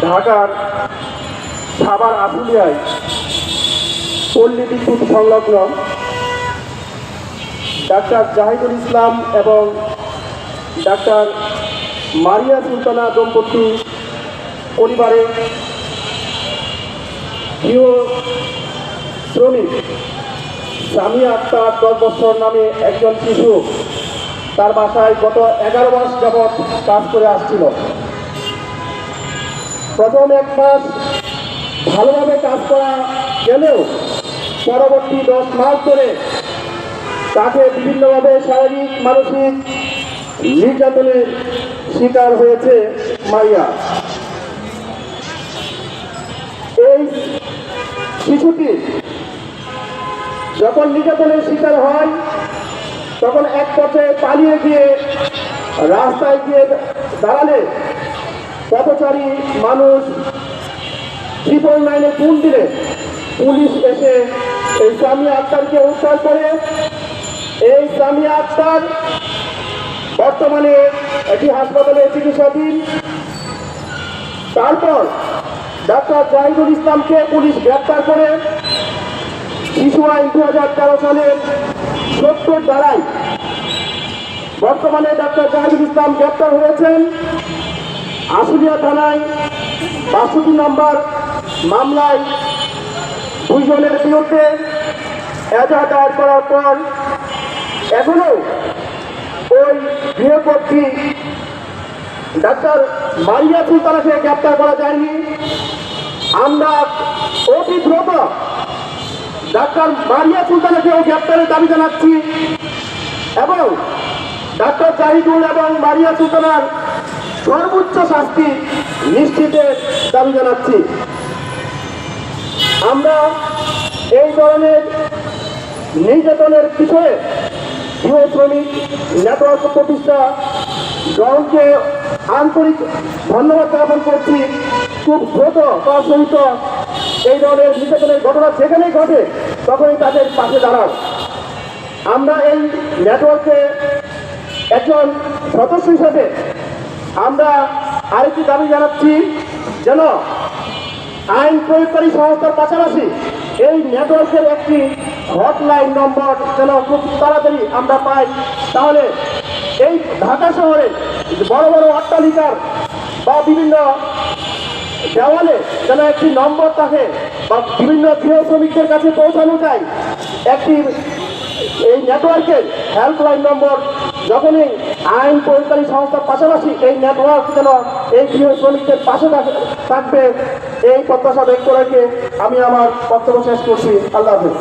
ঢাকার সাভার আশুলিয়ায় পল্লী বিদ্যুৎ সংলগ্ন ডাক্তার জাহিদুল ইসলাম এবং ডাক্তার মারিয়া সুলতানা দম্পতি পরিবারে গৃহ শ্রমিক সামিয়া আক্তার 10 বছর নামে একজন শিশু তার বাসায় গত 11 মাস যাবৎ কাজ করে আসছিল। প্রথম 1 মাস ভালোভাবে কাজ করা গেলেও পরবর্তী 10 মাস ধরে তাকে বিভিন্নভাবে শারীরিক মানসিক নির্যাতনের শিকার হয়েছে মারিয়া। এই শিশুটি যখন নির্যাতনের শিকার হয় তখন এক পথে পালিয়ে গিয়ে রাস্তায় গিয়ে দাঁড়ালে পথচারী মানুষ 999-এ ফোন দিলে পুলিশ এসে এই সামিয়া আক্তারকে উদ্ধার করে। এই সামিয়া আক্তার বর্তমানে একটি হাসপাতালে চিকিৎসাধীন। তারপর ডাক্তার জাহিদুল ইসলামকে পুলিশ গ্রেপ্তার করে শিশু আইন 2013 সালের 70 ধারায় বর্তমানে ডাক্তার জাহিদুল ইসলাম গ্রেপ্তার হয়েছেন। আশুলিয়া থানায় 62 নম্বর মামলায় 2 জনের বিরুদ্ধে এজাহার দায়ের করার পর এখনো ওই গৃহকর্ত্রী ডাক্তার মারিয়া সুলতানাকে গ্রেপ্তার করা যায়নি। আমরা অতি দ্রুত ডাক্তার মারিয়া সুলতানাকেও গ্রেপ্তারের দাবি জানাচ্ছি এবং ডাক্তার জাহিদুল এবং মারিয়া সুলতানার সর্বোচ্চ শাস্তি নিশ্চিতের দাবি জানাচ্ছি। আমরা এই ধরনের নির্যাতনের পিছনে গৃহ শ্রমিক নেটওয়ার্ক প্রতিষ্ঠা দলকে আন্তরিক ধন্যবাদ জ্ঞাপন করছি। খুব দ্রুত তার সহিত এই ধরনের নির্যাতনের ঘটনা যেখানেই ঘটে তখনই তাদের পাশে দাঁড়ান। আমরা এই নেটওয়ার্কে একজন সদস্য হিসেবে আমরা আরেকটি দাবি জানাচ্ছি যেন আইন প্রয়োগকারী সংস্থার পাশাপাশি এই নেটওয়ার্কের একটি হটলাইন নম্বর যেন খুব তাড়াতাড়ি আমরা পাই। তাহলে এই ঢাকা শহরে বড় বড় অট্টালিকার বা বিভিন্ন দেওয়ালে যেন একটি নম্বর থাকে বা বিভিন্ন গৃহ শ্রমিকদের কাছে পৌঁছানো যায় একটি এই নেটওয়ার্কের হেল্পলাইন নম্বর। যখনই আইন প্রয়োগকারী সংস্থার পাশাপাশি এই নেটওয়ার্ক যেন এই গৃহ শ্রমিকদের পাশে থাকবে এই প্রত্যাশা ব্যক্ত রেখে আমি আমার বক্তব্য শেষ করছি। আল্লাহ হাফেজ।